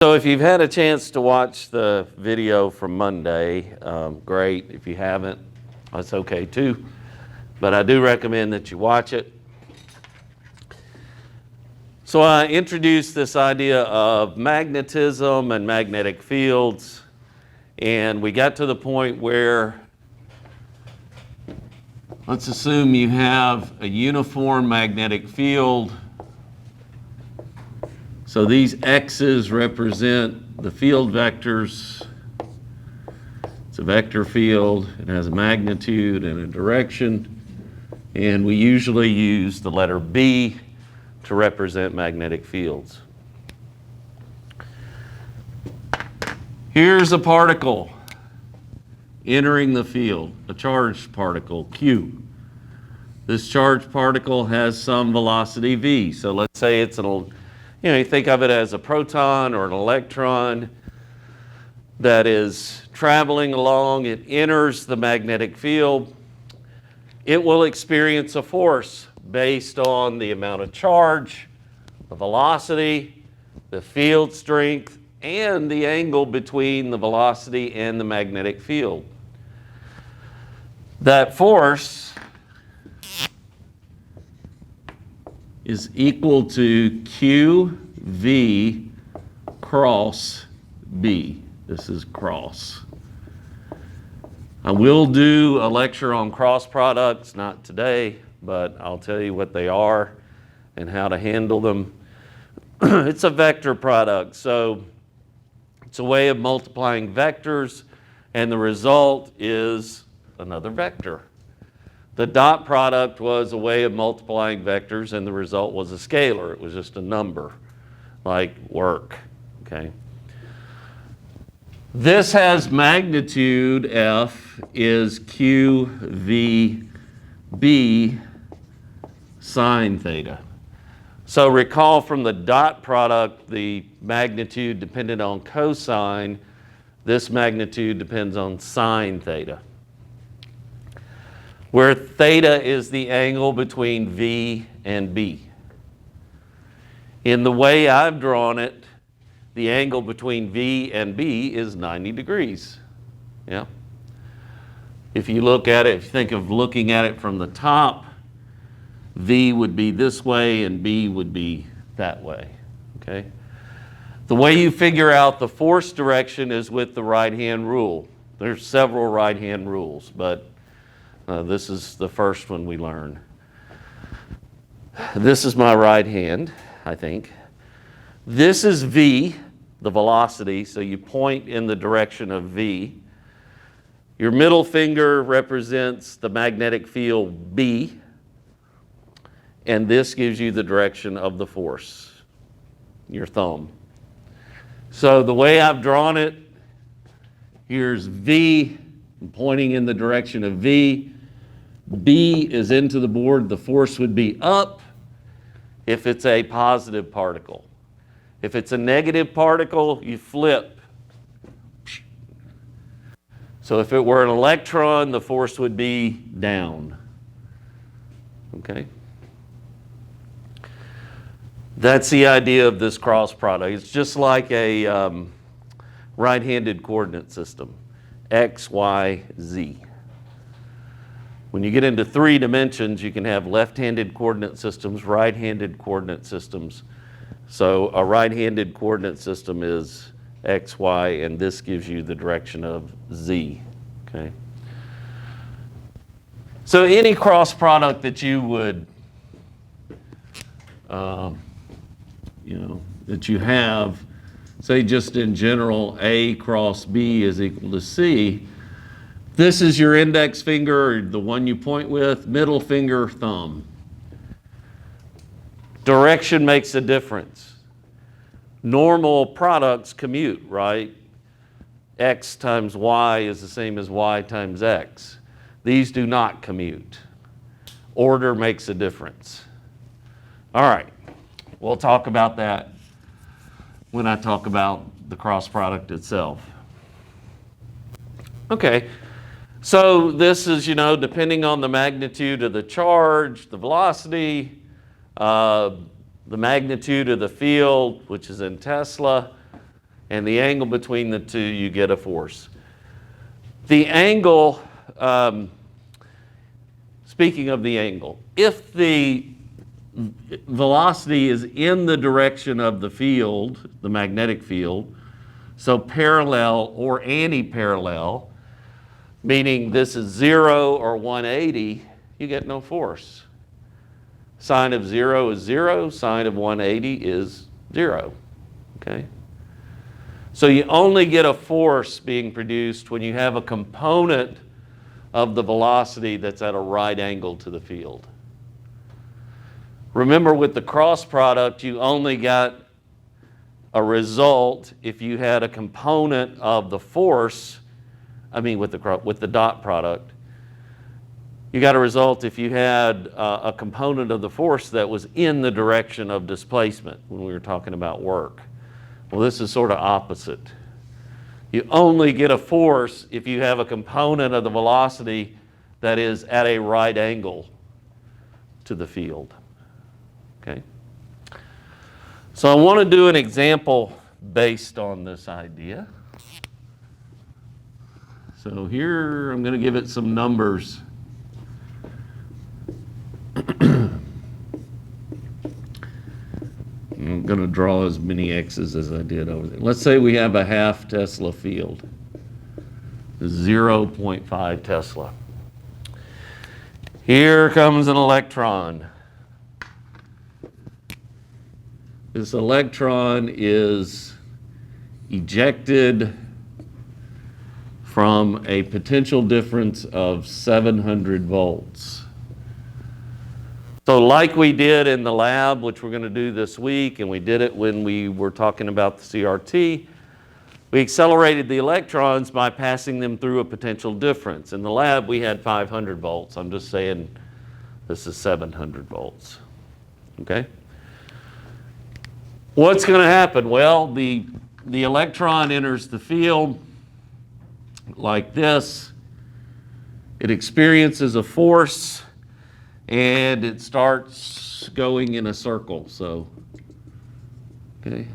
So if you've had a chance to watch the video from Monday, great. If you haven't, that's okay too. But I do recommend that you watch it. So I introduced this idea of magnetism and magnetic fields, and we got to the point where let's assume you have a uniform magnetic field. So these X's represent the field vectors. It's a vector field. It has a magnitude and a direction. And we usually use the letter B to represent magnetic fields. Here's a particle entering the field, a charged particle, Q. This charged particle has some velocity V. So let's say it's you think of it as a proton or an electron that is traveling along. It enters the magnetic field. It will experience a force based on the amount of charge, the velocity, the field strength, and the angle between the velocity and the magnetic field. That force is equal to QV cross B. This is cross. I will do a lecture on cross products, not today, but I'll tell you what they are and how to handle them. It's a vector product, so it's a way of multiplying vectors, and the result is another vector. The dot product was a way of multiplying vectors, and the result was a scalar. It was just a number, like work, okay? This has magnitude, F is QVB sine theta. So recall from the dot product, the magnitude depended on cosine. This magnitude depends on sine theta, where theta is the angle between V and B. In the way I've drawn it, the angle between V and B is 90 degrees. Yeah. If you look at it, if you think of looking at it from the top, V would be this way and B would be that way, okay? The way you figure out the force direction is with the right-hand rule. There's several right-hand rules, but this is the first one we learn. This is my right hand, I think. This is V, the velocity, so you point in the direction of V. Your middle finger represents the magnetic field B, and this gives you the direction of the force, your thumb. So the way I've drawn it, here's V, I'm pointing in the direction of V. B is into the board, the force would be up if it's a positive particle. If it's a negative particle, you flip. So if it were an electron, the force would be down. Okay? That's the idea of this cross product. It's just like a right-handed coordinate system, X, Y, Z. When you get into 3 dimensions, you can have left-handed coordinate systems, right-handed coordinate systems. So a right-handed coordinate system is X, Y, and this gives you the direction of Z, okay? So any cross product that you would, that you have, say just in general, A cross B is equal to C, this is your index finger, the one you point with, middle finger, thumb. Direction makes a difference. Normal products commute, right? X times Y is the same as Y times X. These do not commute. Order makes a difference. All right, we'll talk about that when I talk about the cross product itself. Okay. So this is, depending on the magnitude of the charge, the velocity, the magnitude of the field, which is in Tesla, and the angle between the two, you get a force. The angle, speaking of the angle, if the velocity is in the direction of the field, the magnetic field, so parallel or anti-parallel, meaning this is 0 or 180, you get no force. Sine of 0 is 0, sine of 180 is 0, okay? So you only get a force being produced when you have a component of the velocity that's at a right angle to the field. Remember, with the cross product, you only got a result if you had a component of the force, with the dot product, you got a result if you had a component of the force that was in the direction of displacement when we were talking about work. Well, this is sort of opposite. You only get a force if you have a component of the velocity that is at a right angle to the field. Okay? So I want to do an example based on this idea. So here I'm going to give it some numbers. I'm going to draw as many X's as I did over there. Let's say we have a half Tesla field, 0.5 Tesla. Here comes an electron. This electron is ejected from a potential difference of 700 volts. So like we did in the lab, which we're going to do this week, and we did it when we were talking about the CRT, we accelerated the electrons by passing them through a potential difference. In the lab, we had 500 volts. I'm just saying this is 700 volts. Okay? What's going to happen? Well, the electron enters the field like this. It experiences a force, and it starts going in a circle. So, okay,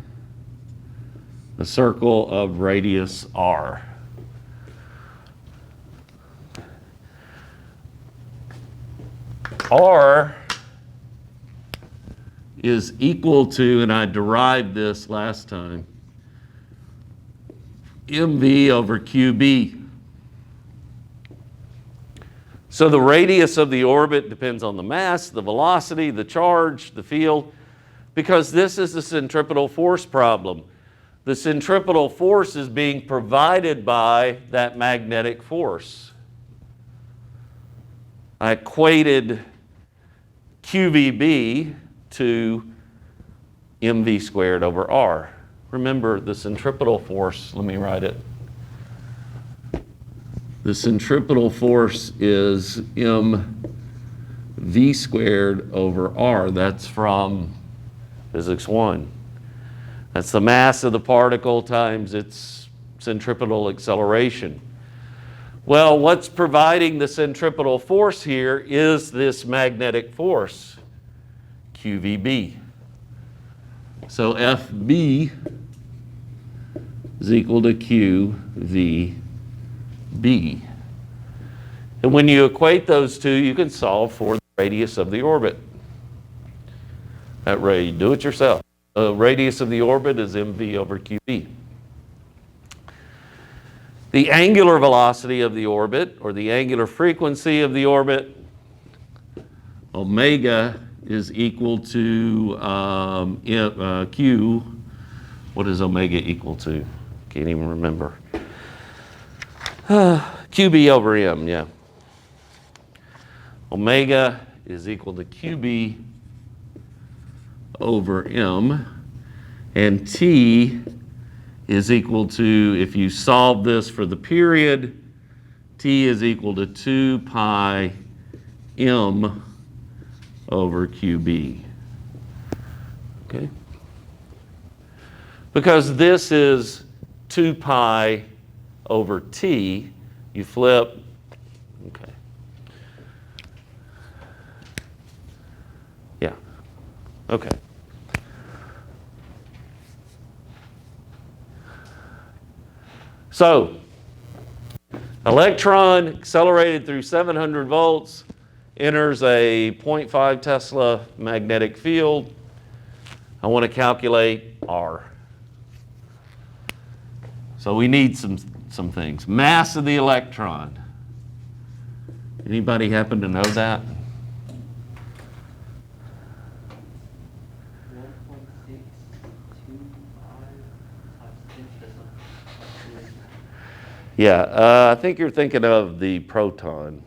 a circle of radius r. R is equal to, and I derived this last time, mv over qb. So the radius of the orbit depends on the mass, the velocity, the charge, the field, because this is the centripetal force problem. The centripetal force is being provided by that magnetic force. I equated QVB to mv squared over r. Remember, the centripetal force, let me write it. The centripetal force is mv squared over r. That's from Physics 1. That's the mass of the particle times its centripetal acceleration. Well, what's providing the centripetal force here is this magnetic force, QVB. So FB is equal to QVB. And when you equate those two, you can solve for the radius of the orbit. That way, do it yourself. The radius of the orbit is mv over qb. The angular velocity of the orbit, or the angular frequency of the orbit, omega, is equal to q. What is omega equal to? Can't even remember. QB over m, yeah. Omega is equal to QB over m, and T is equal to, if you solve this for the period, T is equal to 2 pi m over QB. Okay? Because this is 2 pi over T, you flip, okay. Yeah, okay. So, electron accelerated through 700 volts, enters a 0.5 Tesla magnetic field. I want to calculate R. So we need some things. Mass of the electron. Anybody happen to know that? 1.625 Yeah, I think you're thinking of the proton.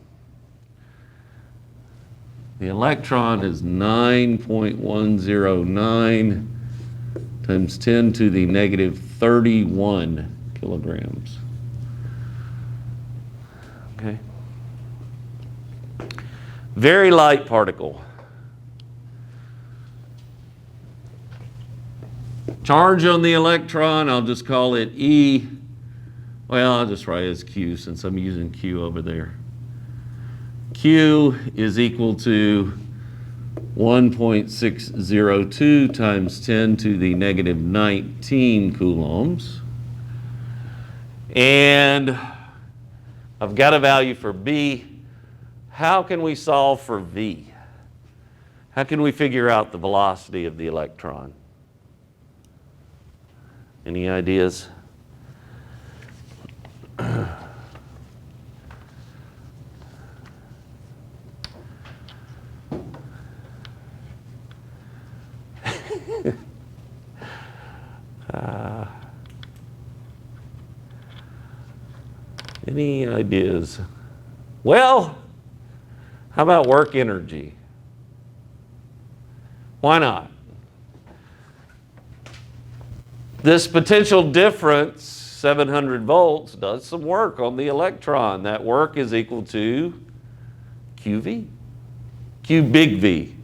The electron is 9.109 times 10 to the negative 31 kilograms. Okay. Very light particle. Charge on the electron, I'll just call it E. Well, I'll just write it as Q since I'm using Q over there. Q is equal to 1.602 times 10 to the negative 19 coulombs. And I've got a value for B. How can we solve for V? How can we figure out the velocity of the electron? Any ideas? Any ideas? Well, how about work energy? Why not? This potential difference, 700 volts, does some work on the electron. That work is equal to QV, Q big V.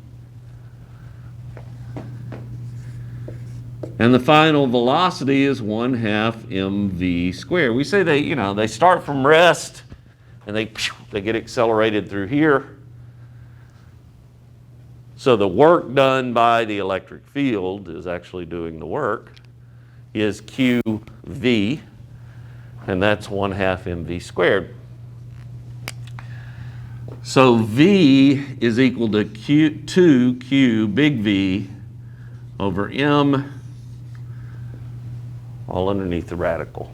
And the final velocity is 1/2 mv squared. We say they start from rest and they get accelerated through here. So the work done by the electric field is actually doing the work, is QV, and that's 1/2 mv squared. So V is equal to Q big V over M, all underneath the radical.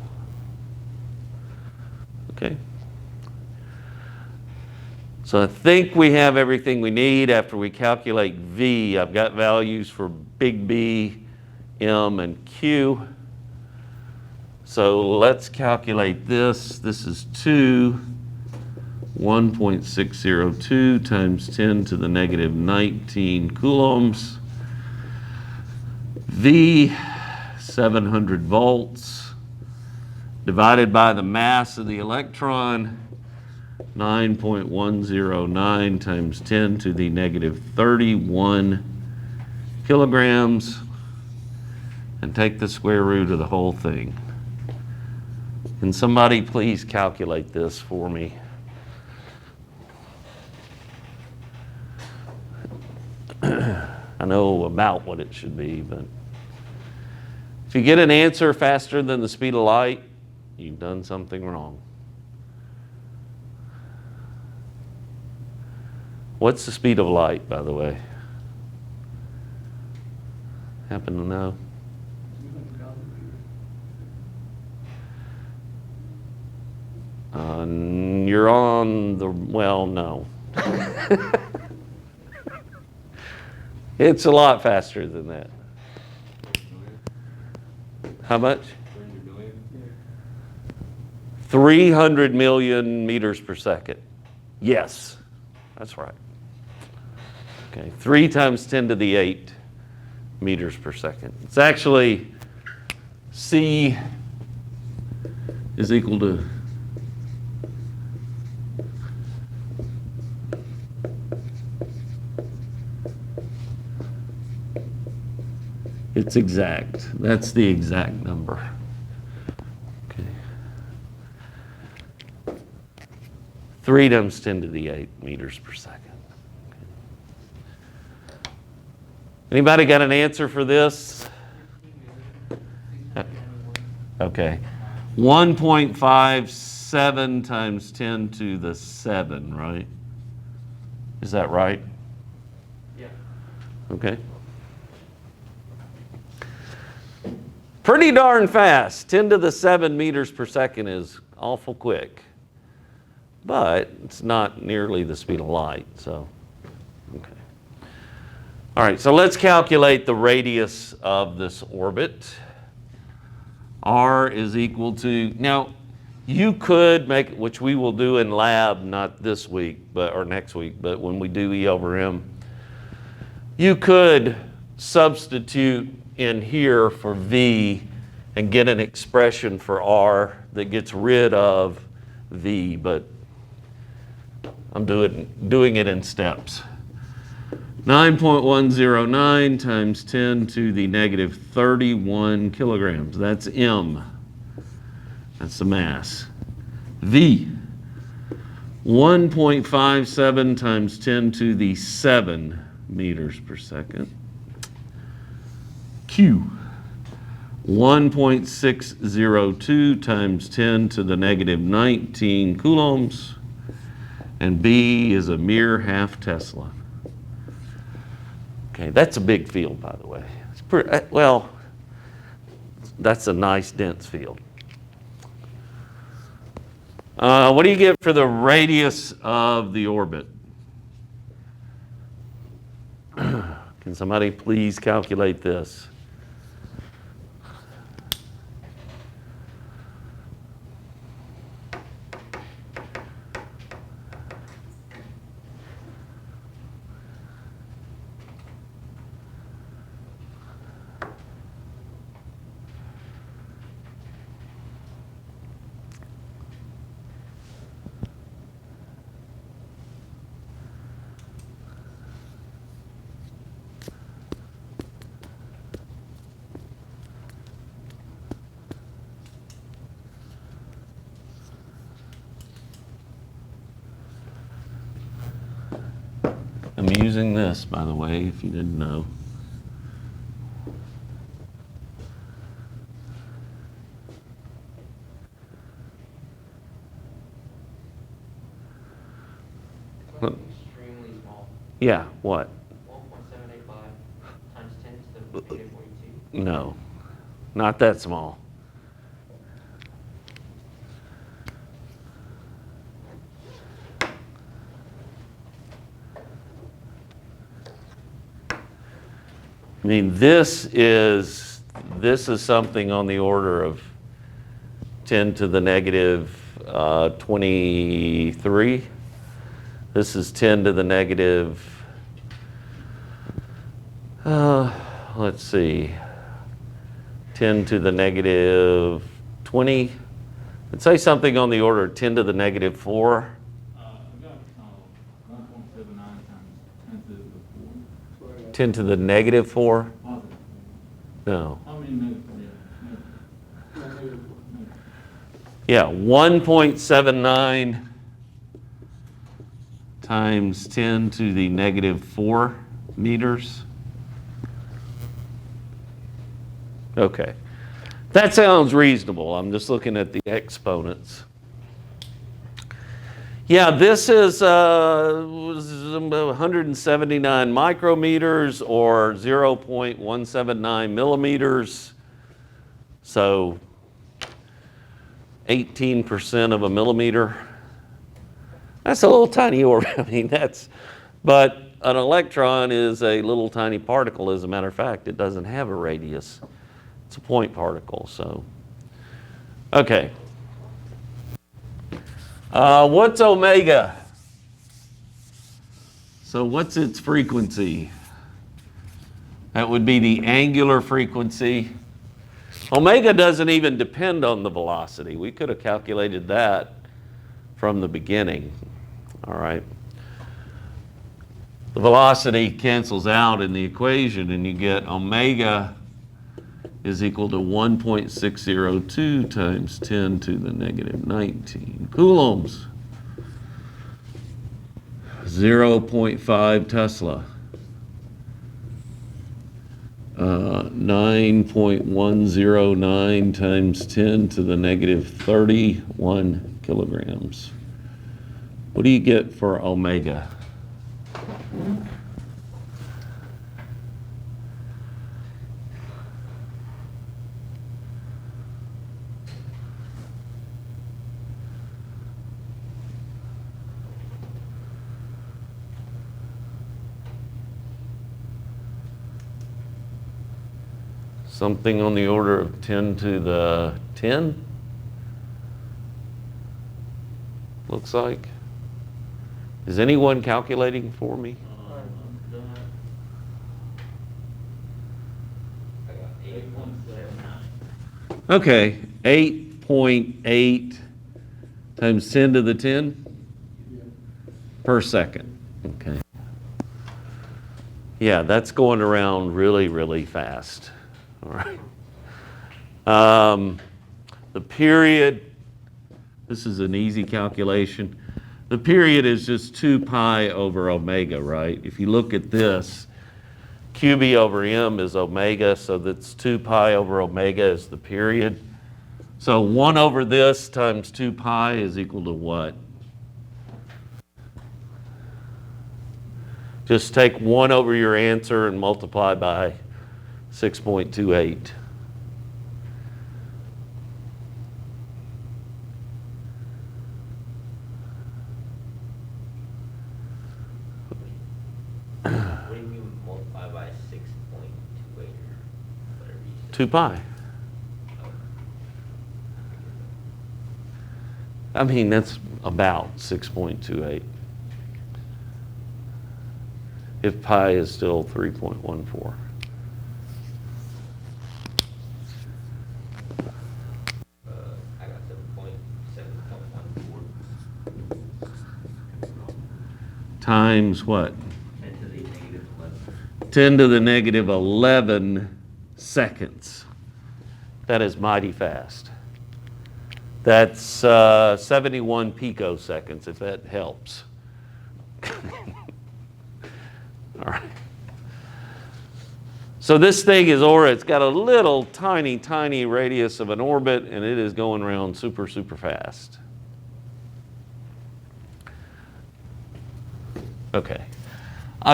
Okay. So I think we have everything we need after we calculate V. I've got values for big B, M, and Q. So let's calculate this. This is 1.602 times 10 to the negative 19 coulombs. V, 700 volts, divided by the mass of the electron, 9.109 times 10 to the negative 31 kilograms, and take the square root of the whole thing. Can somebody please calculate this for me? I know about what it should be, but if you get an answer faster than the speed of light, you've done something wrong. What's the speed of light, by the way? Happen to know? You're on the, well, no. It's a lot faster than that. How much? 300 million meters per second. Yes, that's right. Okay, 3 times 10 to the 8 meters per second. It's actually, C is equal to it's exact. That's the exact number. Okay. 3 times 10 to the 8 meters per second. Okay. Anybody got an answer for this? Okay. 1.57 times 10 to the 7, right? Is that right? Yeah. Okay. Pretty darn fast. 10 to the 7 meters per second is awful quick. But it's not nearly the speed of light, so, okay. All right, so let's calculate the radius of this orbit. R is equal to, now, you could make, which we will do in lab, not this week, or next week, but when we do E over M, you could substitute in here for V and get an expression for R that gets rid of V, but I'm doing it in steps. 9.109 times 10 to the negative 31 kilograms. That's M. That's the mass. V. 1.57 times 10 to the 7 meters per second. Q. 1.602 times 10 to the negative 19 coulombs. And B is a mere half Tesla. Okay, that's a big field, by the way. It's pretty, well, that's a nice dense field. What do you get for the radius of the orbit? Can somebody please calculate this? I'm using this, by the way, if you didn't know. Extremely small. Yeah, what? 1.785 times 10 to the negative 42. No, not that small. I mean, this is something on the order of 10 to the negative 23. This is 10 to the negative, let's see, 10 to the negative 20. Let's say something on the order of 10 to the negative 4. We got 1.79 times 10 to the 4. 10 to the negative 4? Positive. No. How many negative? Yeah, 1.79 times 10 to the negative 4 meters. Okay. That sounds reasonable. I'm just looking at the exponents. Yeah, this is 179 micrometers or 0.179 millimeters. So 18% of a millimeter. That's a little tiny orbit. I mean, but an electron is a little tiny particle. As a matter of fact, it doesn't have a radius. It's a point particle, so. Okay. What's omega? So what's its frequency? That would be the angular frequency. Omega doesn't even depend on the velocity. We could have calculated that from the beginning. All right. The velocity cancels out in the equation and you get omega is equal to 1.602 times 10 to the negative 19 coulombs. 0.5 Tesla. 9.109 times 10 to the negative 31 kilograms. What do you get for omega? Something on the order of 10 to the 10? Looks like. Is anyone calculating for me? I got 8.79. Okay, 8.8 times 10 to the 10 per second. Okay. Yeah, that's going around really, really fast. All right. The period, this is an easy calculation. The period is just 2 pi over omega, right? If you look at this, QB over M is omega, so that's 2 pi over omega is the period. So 1 over this times 2 pi is equal to what? Just take 1 over your answer and multiply by 6.28. What do you mean multiply by 6.28 or whatever you said? 2 pi. I mean, that's about 6.28. If pi is still 3.14. I got 7.14. Times what? 10 to the negative 11. 10 to the negative 11 seconds. That is mighty fast. That's 71 picoseconds, if that helps. All right. So this thing is it's got a little tiny, tiny radius of an orbit, and it is going around super, super fast. Okay.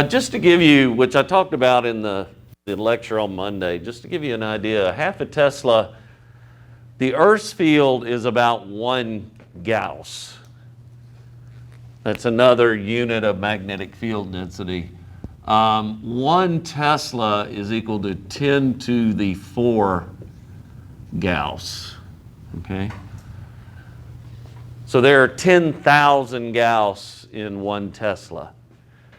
Just to give you, which I talked about in the lecture on Monday, just to give you an idea, half a Tesla, the Earth's field is about 1 Gauss. That's another unit of magnetic field density. 1 Tesla is equal to 10 to the 4 Gauss, okay? So there are 10,000 Gauss in 1 Tesla.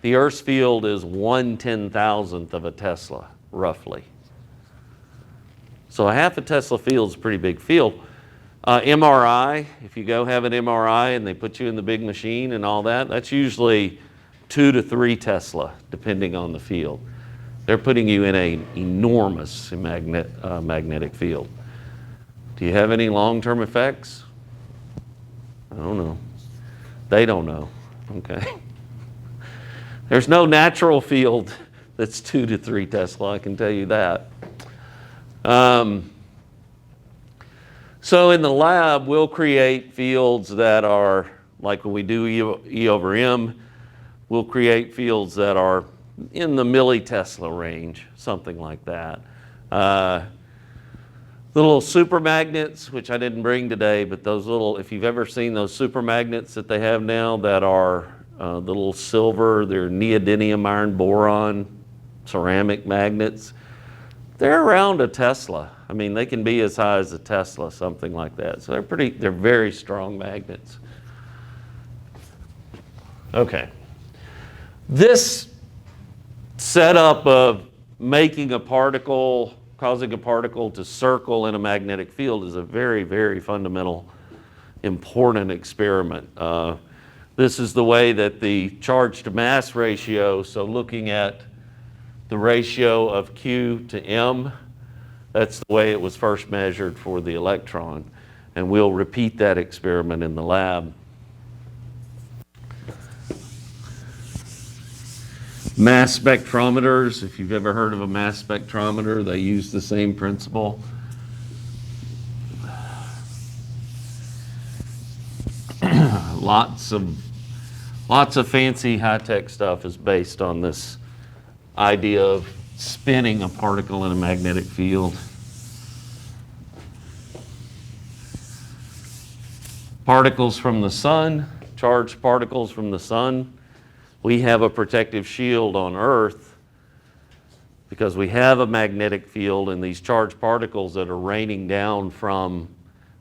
The Earth's field is 1/10,000th of a Tesla, roughly. So a half a Tesla field is a pretty big field. MRI, if you go have an MRI and they put you in the big machine and all that, that's usually 2 to 3 Tesla, depending on the field. They're putting you in an enormous magnetic field. Do you have any long-term effects? I don't know. They don't know. Okay. There's no natural field that's 2 to 3 Tesla, I can tell you that. So in the lab, we'll create fields that are, like when we do E over M, we'll create fields that are in the millitesla range, something like that. The little supermagnets, which I didn't bring today, but those little, if you've ever seen those supermagnets that they have now that are the little silver, they're neodymium iron boron ceramic magnets, they're around a Tesla. I mean, they can be as high as a Tesla, something like that. So they're very strong magnets. Okay. This setup of making a particle, causing a particle to circle in a magnetic field is a very, very fundamental, important experiment. This is the way that the charge to mass ratio, so looking at the ratio of Q to M, that's the way it was first measured for the electron. And we'll repeat that experiment in the lab. Mass spectrometers, if you've ever heard of a mass spectrometer, they use the same principle. Lots of fancy high-tech stuff is based on this idea of spinning a particle in a magnetic field. Particles from the sun, charged particles from the sun. We have a protective shield on Earth because we have a magnetic field, and these charged particles that are raining down from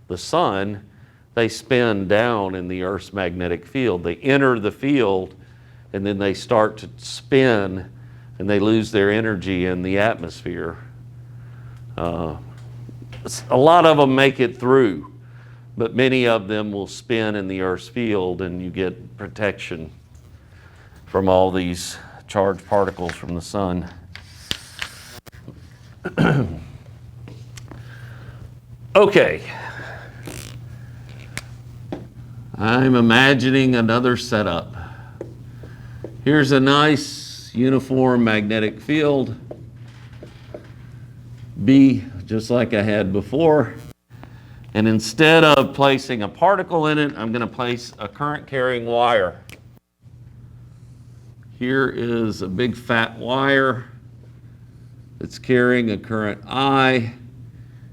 the sun, they spin down in the Earth's magnetic field. They enter the field, and then they start to spin, and they lose their energy in the atmosphere. A lot of them make it through, but many of them will spin in the Earth's field, and you get protection from all these charged particles from the sun. Okay. I'm imagining another setup. Here's a nice uniform magnetic field, B, just like I had before. And instead of placing a particle in it, I'm going to place a current-carrying wire. Here is a big fat wire that's carrying a current I,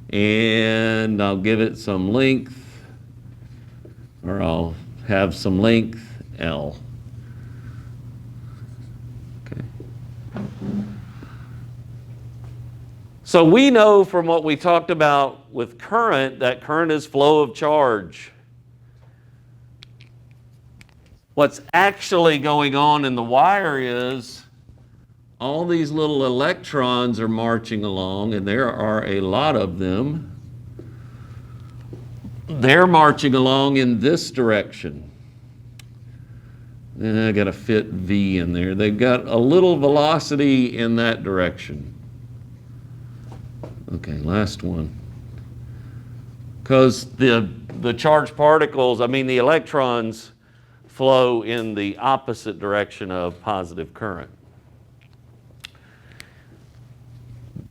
and I'll give it some length, or I'll have some length L. Okay. So we know from what we talked about with current that current is flow of charge. What's actually going on in the wire is all these little electrons are marching along, and there are a lot of them. They're marching along in this direction. And I got to fit V in there. They've got a little velocity in that direction. Okay, last one. Because the charged particles, the electrons flow in the opposite direction of positive current.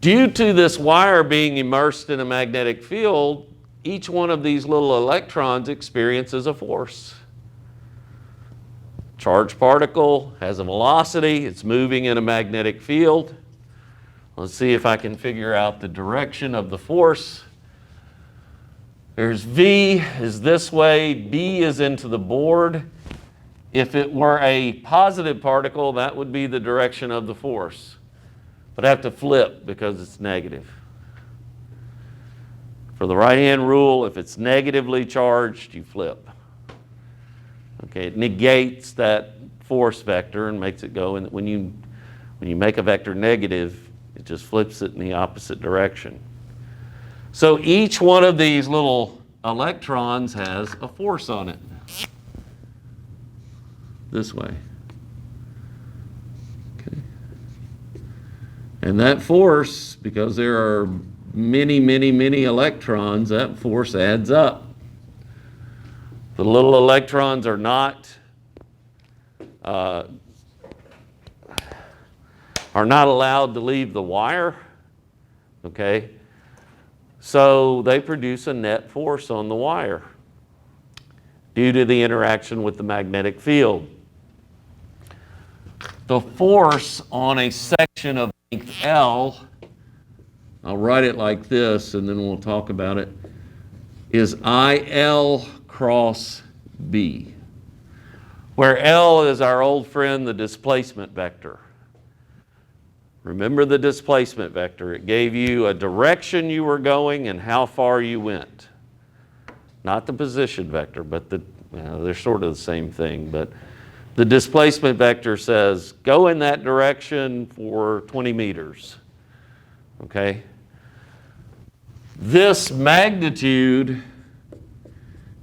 Due to this wire being immersed in a magnetic field, each one of these little electrons experiences a force. Charged particle has a velocity, it's moving in a magnetic field. Let's see if I can figure out the direction of the force. There's V is this way, B is into the board. If it were a positive particle, that would be the direction of the force. But I have to flip because it's negative. For the right-hand rule, if it's negatively charged, you flip. Okay, it negates that force vector and makes it go. And when you make a vector negative, it just flips it in the opposite direction. So each one of these little electrons has a force on it. This way. Okay. And that force, because there are many, many, many electrons, that force adds up. The little electrons are not allowed to leave the wire, okay? So they produce a net force on the wire due to the interaction with the magnetic field. The force on a section of length L, I'll write it like this and then we'll talk about it, is IL cross B, where L is our old friend, the displacement vector. Remember the displacement vector. It gave you a direction you were going and how far you went. Not the position vector, but they're sort of the same thing. But the displacement vector says, go in that direction for 20 meters. Okay? This magnitude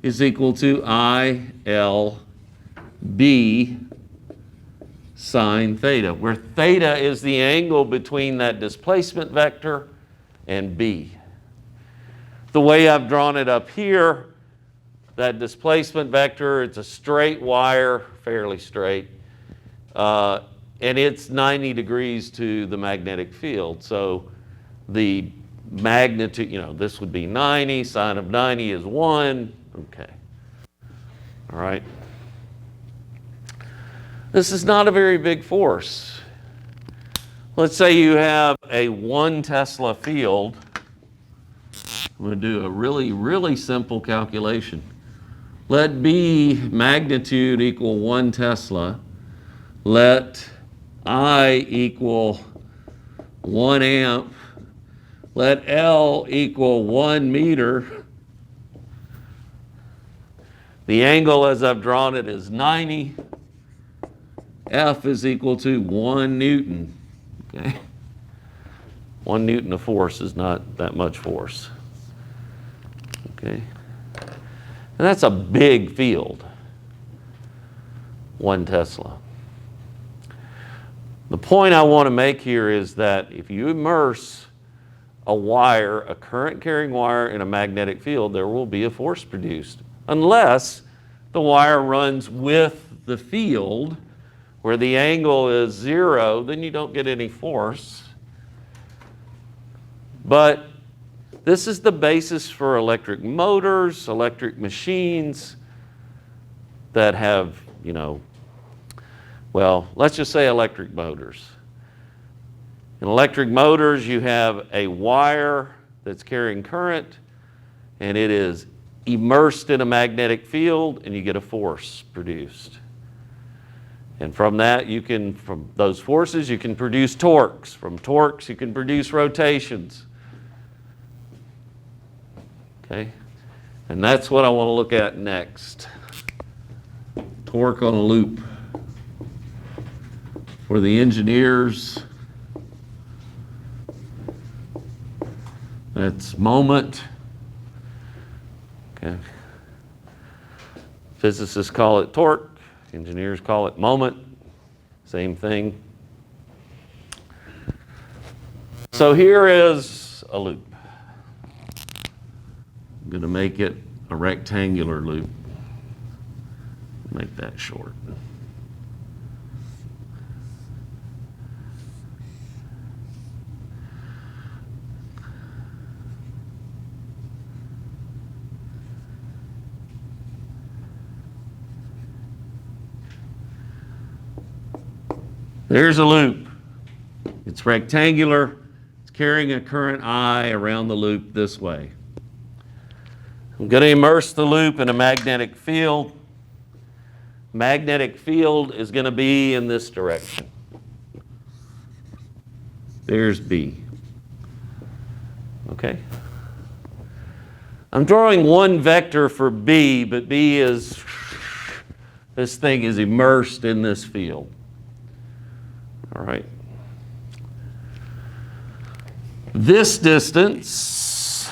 is equal to ILB sine theta, where theta is the angle between that displacement vector and B. The way I've drawn it up here, that displacement vector, it's a straight wire, fairly straight. and it's 90 degrees to the magnetic field. So the magnitude, this would be 90, sine of 90 is 1. Okay. All right. This is not a very big force. Let's say you have a 1 Tesla field. I'm going to do a really, really simple calculation. Let B magnitude equal 1 Tesla. Let I equal 1 amp. Let L equal 1 meter. The angle as I've drawn it is 90. F is equal to 1 Newton. Okay? 1 Newton of force is not that much force. Okay? And that's a big field. 1 Tesla. The point I want to make here is that if you immerse a wire, a current carrying wire in a magnetic field, there will be a force produced. Unless the wire runs with the field where the angle is 0, then you don't get any force. But this is the basis for electric motors, electric machines that have, well, let's just say electric motors. In electric motors, you have a wire that's carrying current, and it is immersed in a magnetic field, and you get a force produced. And from that, from those forces, you can produce torques. From torques, you can produce rotations. Okay? And that's what I want to look at next. Torque on a loop. For the engineers, that's moment. Okay. Physicists call it torque. Engineers call it moment. Same thing. So here is a loop. I'm going to make it a rectangular loop. Make that short. There's a loop. It's rectangular. It's carrying a current I around the loop this way. I'm going to immerse the loop in a magnetic field. Magnetic field is going to be in this direction. There's B. Okay? I'm drawing one vector for B, but B is, this thing is immersed in this field. All right. This distance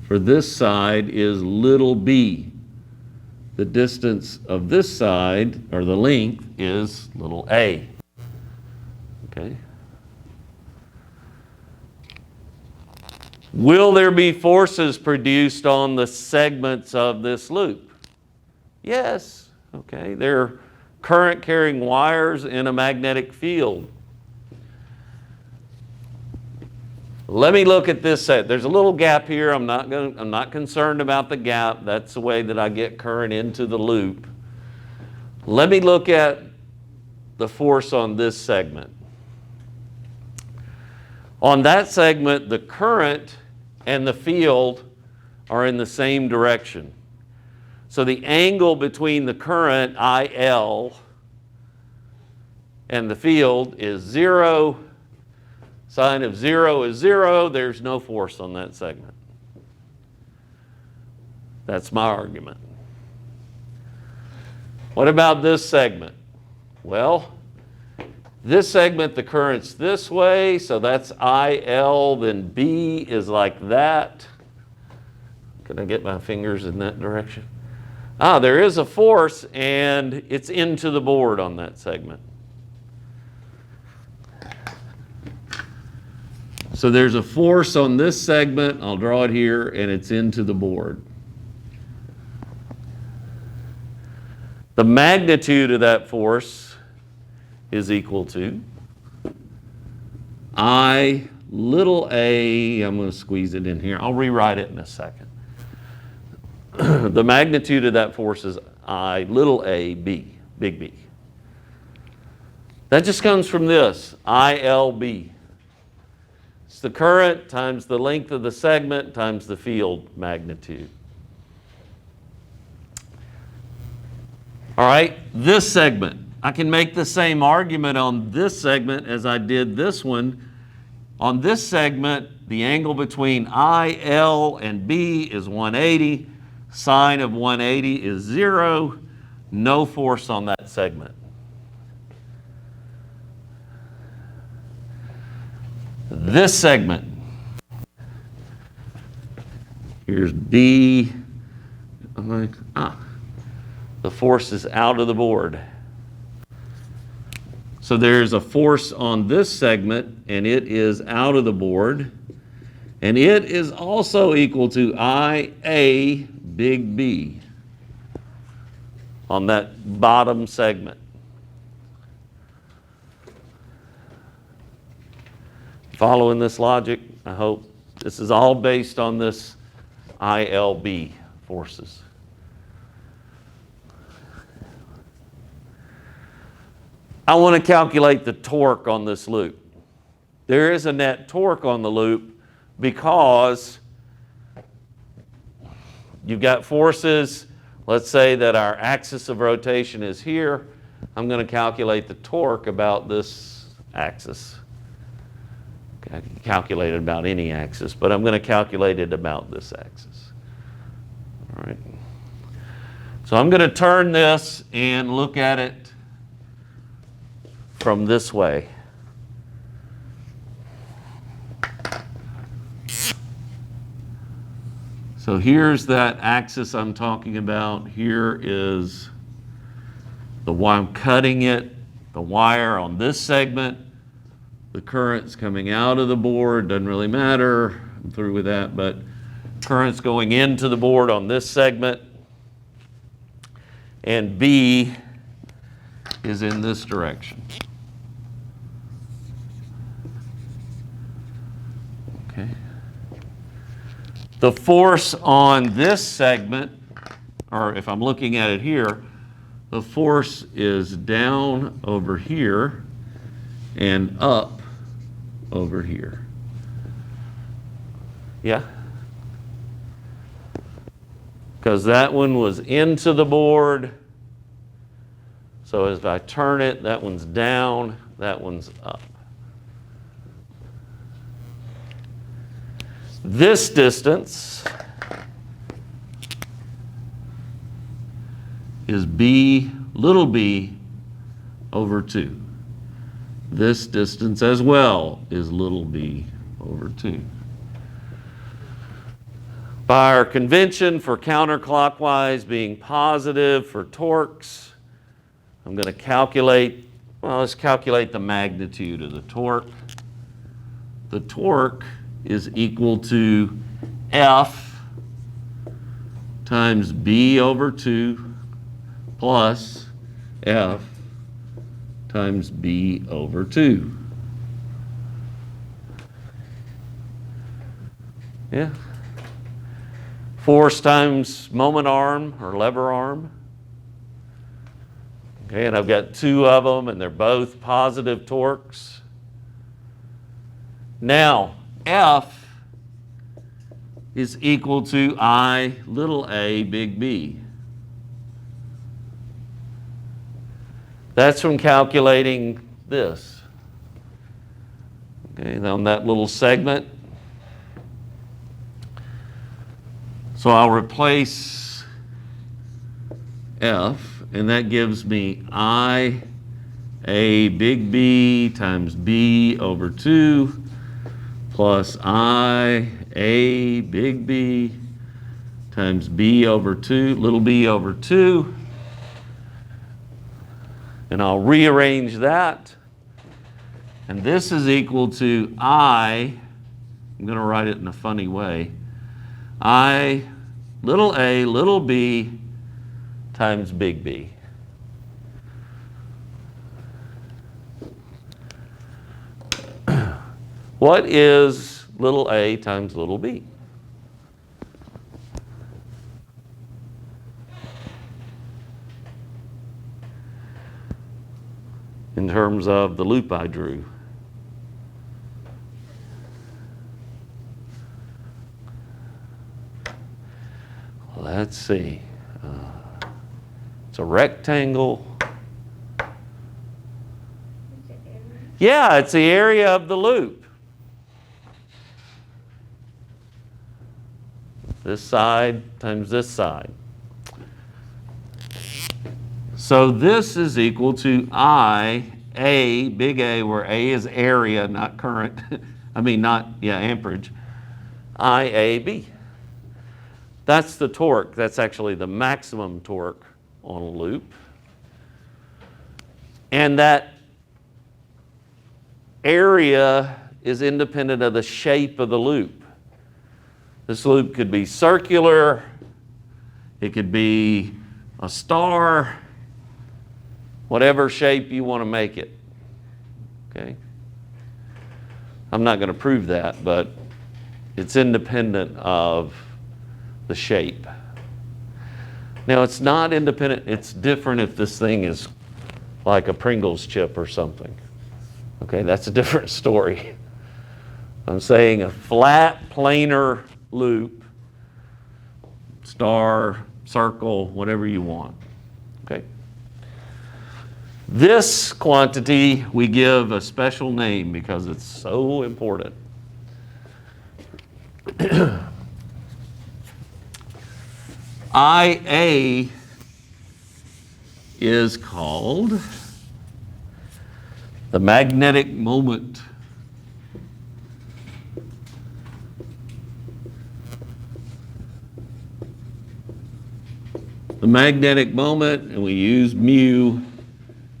for this side is little b. The distance of this side, or the length, is little a. Okay. Will there be forces produced on the segments of this loop? Yes. Okay. They're current carrying wires in a magnetic field. Let me look at this set. There's a little gap here. I'm not concerned about the gap. That's the way that I get current into the loop. Let me look at the force on this segment. On that segment, the current and the field are in the same direction. So the angle between the current, IL, and the field is 0. Sine of 0 is 0. There's no force on that segment. That's my argument. What about this segment? Well, this segment, the current's this way, so that's IL, then B is like that. Can I get my fingers in that direction? There is a force, and it's into the board on that segment. So there's a force on this segment. I'll draw it here, and it's into the board. The magnitude of that force is equal to I little a, I'm going to squeeze it in here. I'll rewrite it in a second. The magnitude of that force is I little a b, big B. That just comes from this, ILB. It's the current times the length of the segment times the field magnitude. All right, this segment. I can make the same argument on this segment as I did this one. On this segment, the angle between IL and B is 180. Sine of 180 is 0. No force on that segment. This segment, here's B. The force is out of the board. So there's a force on this segment, and it is out of the board. And it is also equal to IA big B on that bottom segment. Following this logic, I hope. This is all based on this ILB forces. I want to calculate the torque on this loop. There is a net torque on the loop because you've got forces. Let's say that our axis of rotation is here. I'm going to calculate the torque about this axis. I can calculate it about any axis, but I'm going to calculate it about this axis. All right. So I'm going to turn this and look at it from this way. So here's that axis I'm talking about. Here is the wire. I'm cutting it, the wire on this segment. The current's coming out of the board, doesn't really matter. I'm through with that, but current's going into the board on this segment. And B is in this direction. Okay. The force on this segment, or if I'm looking at it here, the force is down over here and up over here. Yeah? Because that one was into the board. So as I turn it, that one's down, that one's up. This distance is B, little b, over 2. This distance as well is little b over 2. By our convention for counterclockwise being positive for torques, I'm going to calculate, well, let's calculate the magnitude of the torque. The torque is equal to F times B over 2 plus F times B over 2. Yeah. Force times moment arm or lever arm. Okay, and I've got 2 of them, and they're both positive torques. Now, F is equal to I little a big B. That's from calculating this. Okay, on that little segment. So I'll replace F, and that gives me I a big B times B over 2 plus I a big B times B over 2, little b over 2. And I'll rearrange that. And this is equal to I'm going to write it in a funny way, I little a little b times big B. What is little a times little b? In terms of the loop I drew. Let's see. It's a rectangle. Yeah, it's the area of the loop. This side times this side. So this is equal to A, big A, where A is area, not current. Amperage. IAB. That's the torque. That's actually the maximum torque on a loop. And that area is independent of the shape of the loop. This loop could be circular. It could be a star. Whatever shape you want to make it. Okay? I'm not going to prove that, but it's independent of the shape. Now, it's not independent. It's different if this thing is like a Pringles chip or something. Okay, that's a different story. I'm saying a flat, planar loop, star, circle, whatever you want. Okay? This quantity we give a special name because it's so important. IA is called the magnetic moment. The magnetic moment, and we use mu,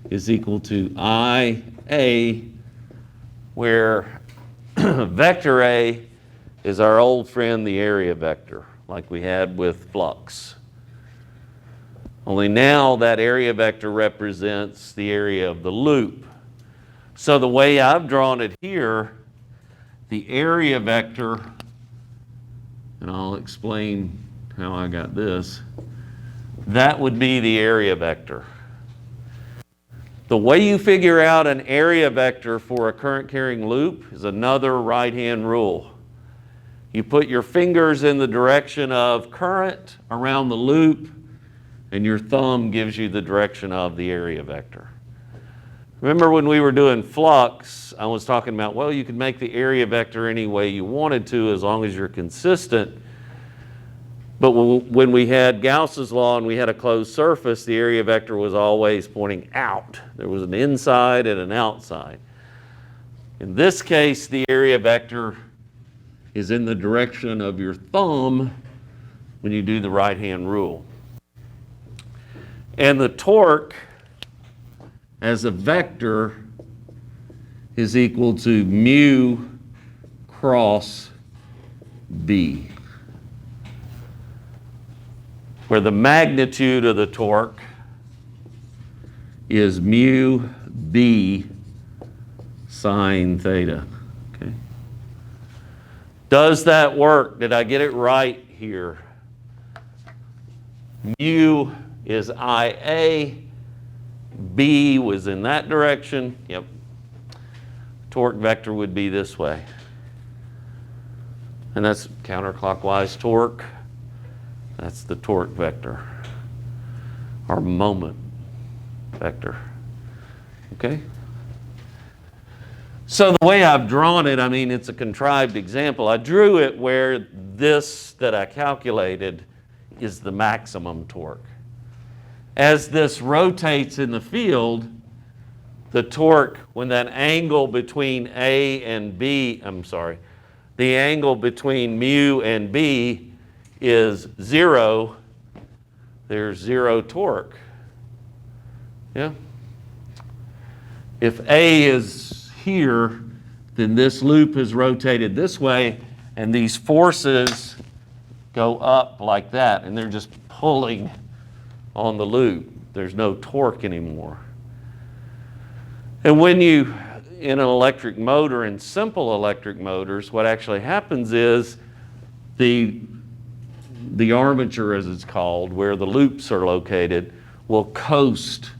is equal to IA, where vector A is our old friend, the area vector, like we had with flux. Only now that area vector represents the area of the loop. So the way I've drawn it here, the area vector, and I'll explain how I got this, that would be the area vector. The way you figure out an area vector for a current carrying loop is another right-hand rule. You put your fingers in the direction of current around the loop, and your thumb gives you the direction of the area vector. Remember when we were doing flux, I was talking about, well, you could make the area vector any way you wanted to as long as you're consistent. But when we had Gauss's law and we had a closed surface, the area vector was always pointing out. There was an inside and an outside. In this case, the area vector is in the direction of your thumb when you do the right-hand rule. And the torque as a vector is equal to mu cross B, where the magnitude of the torque is mu B sine theta. Okay. Does that work? Did I get it right here? Mu is IA, B was in that direction. Yep. Torque vector would be this way. And that's counterclockwise torque. That's the torque vector, our moment vector. Okay? So the way I've drawn it, I mean, it's a contrived example. I drew it where this that I calculated is the maximum torque. As this rotates in the field, the torque, when that angle between A and B, the angle between mu and B is 0, there's 0 torque. Yeah? If A is here, then this loop is rotated this way, and these forces go up like that, and they're just pulling on the loop. There's no torque anymore. And when you in an electric motor, in simple electric motors, what actually happens is the armature, as it's called, where the loops are located, will coast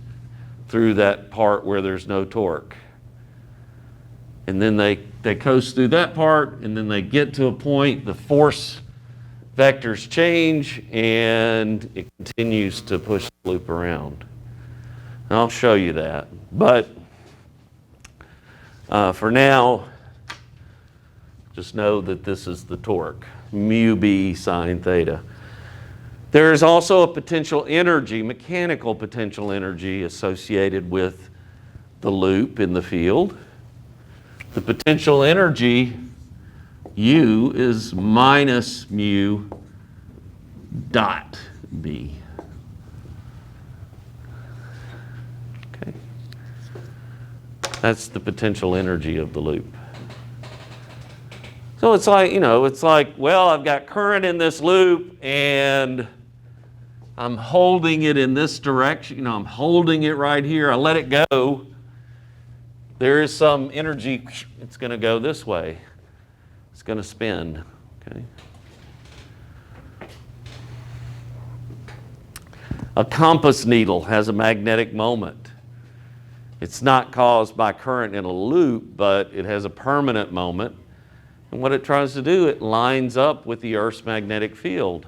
through that part where there's no torque. And then they coast through that part, and then they get to a point, the force vectors change, and it continues to push the loop around. And I'll show you that. But for now, just know that this is the torque, mu b sine theta. There is also a potential energy, mechanical potential energy associated with the loop in the field. The potential energy, U, is minus mu dot B. Okay. That's the potential energy of the loop. So it's like, well, I've got current in this loop and I'm holding it in this direction. I'm holding it right here. I let it go. There is some energy. It's going to go this way. It's going to spin. Okay. A compass needle has a magnetic moment. It's not caused by current in a loop, but it has a permanent moment. And what it tries to do, it lines up with the Earth's magnetic field.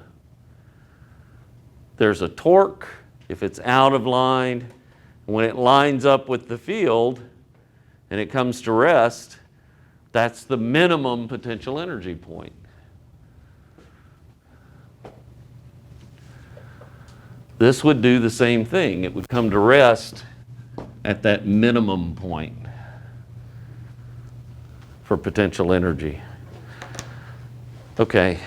There's a torque if it's out of line. When it lines up with the field and it comes to rest, that's the minimum potential energy point. This would do the same thing. It would come to rest at that minimum point for potential energy. Okay.